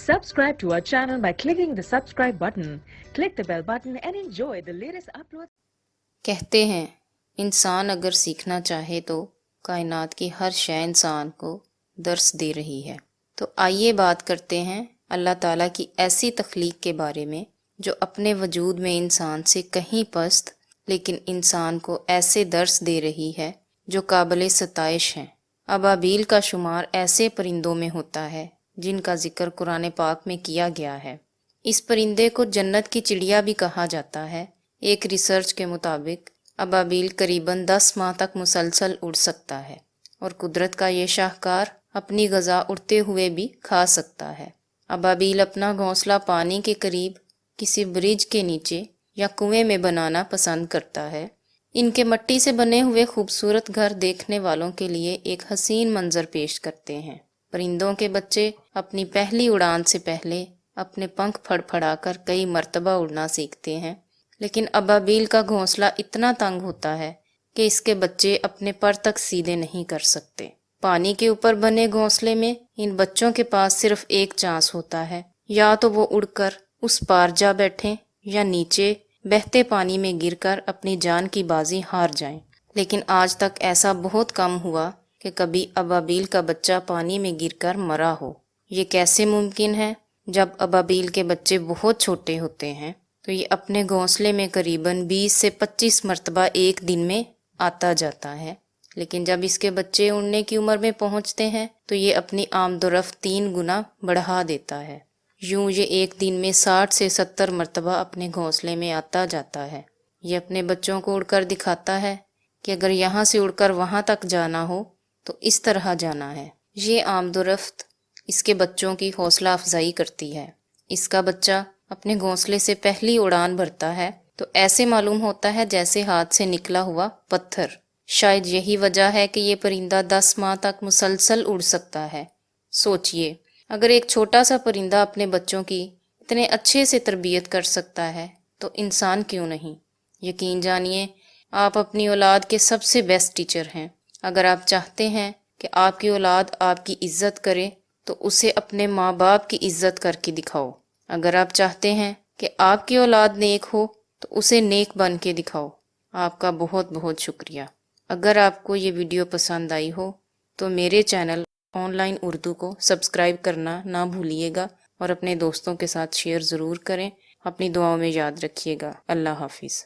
Subscribe to our channel by clicking the subscribe button. Click the bell button and enjoy the latest uploads. کہتے ہیں انسان اگر سیکھنا چاہے تو کائنات کی ہر شے انسان کو درس دے رہی ہے۔ تو آئیے بات کرتے ہیں اللہ تعالیٰ کی ایسی تخلیق کے بارے میں جو اپنے وجود میں انسان سے کہیں پست لیکن انسان کو ایسے درس دے رہی ہے جو قابل ستائش ہیں۔ ابابیل کا شمار ایسے پرندوں میں ہوتا ہے جن کا ذکر قرآن پاک میں کیا گیا ہے۔ اس پرندے کو جنت کی چڑیا بھی کہا جاتا ہے۔ ایک ریسرچ کے مطابق ابابیل قریباً 10 ماہ تک مسلسل اڑ سکتا ہے اور قدرت کا یہ شاہکار اپنی غذا اڑتے ہوئے بھی کھا سکتا ہے۔ ابابیل اپنا گھونسلہ پانی کے قریب کسی برج کے نیچے یا کنویں میں بنانا پسند کرتا ہے۔ ان کے مٹی سے بنے ہوئے خوبصورت گھر دیکھنے والوں کے لیے ایک حسین منظر پیش کرتے ہیں۔ پرندوں کے بچے اپنی پہلی اڑان سے پہلے اپنے پنکھ پھڑ پھڑا کر کئی مرتبہ اڑنا سیکھتے ہیں، لیکن ابابیل کا گھونسلہ اتنا تنگ ہوتا ہے کہ اس کے بچے اپنے پر تک سیدھے نہیں کر سکتے۔ پانی کے اوپر بنے گھونسلے میں ان بچوں کے پاس صرف ایک چانس ہوتا ہے، یا تو وہ اڑ کر اس پار جا بیٹھیں یا نیچے بہتے پانی میں گر کر اپنی جان کی بازی ہار جائیں۔ لیکن آج تک ایسا بہت کم ہوا کہ کبھی ابابیل کا بچہ پانی میں گر کر مرا ہو۔ یہ کیسے ممکن ہے؟ جب ابابیل کے بچے بہت چھوٹے ہوتے ہیں تو یہ اپنے گھونسلے میں قریباً 20 سے 25 مرتبہ ایک دن میں آتا جاتا ہے، لیکن جب اس کے بچے اڑنے کی عمر میں پہنچتے ہیں تو یہ اپنی آمد و رفت 3 گنا بڑھا دیتا ہے۔ یوں یہ ایک دن میں 60 سے 70 مرتبہ اپنے گھونسلے میں آتا جاتا ہے۔ یہ اپنے بچوں کو اڑ کر دکھاتا ہے کہ اگر یہاں سے اڑ کر وہاں تک جانا ہو تو اس طرح جانا ہے۔ یہ آمد و رفت اس کے بچوں کی حوصلہ افزائی کرتی ہے۔ اس کا بچہ اپنے گھونسلے سے پہلی اڑان بھرتا ہے تو ایسے معلوم ہوتا ہے جیسے ہاتھ سے نکلا ہوا پتھر۔ شاید یہی وجہ ہے کہ یہ پرندہ 10 ماہ تک مسلسل اڑ سکتا ہے۔ سوچئے، اگر ایک چھوٹا سا پرندہ اپنے بچوں کی اتنے اچھے سے تربیت کر سکتا ہے تو انسان کیوں نہیں؟ یقین جانیے، آپ اپنی اولاد کے سب سے بیسٹ ٹیچر ہیں۔ اگر آپ چاہتے ہیں کہ آپ کی اولاد آپ کی عزت کرے تو اسے اپنے ماں باپ کی عزت کر کے دکھاؤ۔ اگر آپ چاہتے ہیں کہ آپ کی اولاد نیک ہو تو اسے نیک بن کے دکھاؤ۔ آپ کا بہت بہت شکریہ۔ اگر آپ کو یہ ویڈیو پسند آئی ہو تو میرے چینل آن لائن اردو کو سبسکرائب کرنا نہ بھولیے گا اور اپنے دوستوں کے ساتھ شیئر ضرور کریں۔ اپنی دعاؤں میں یاد رکھیے گا۔ اللہ حافظ۔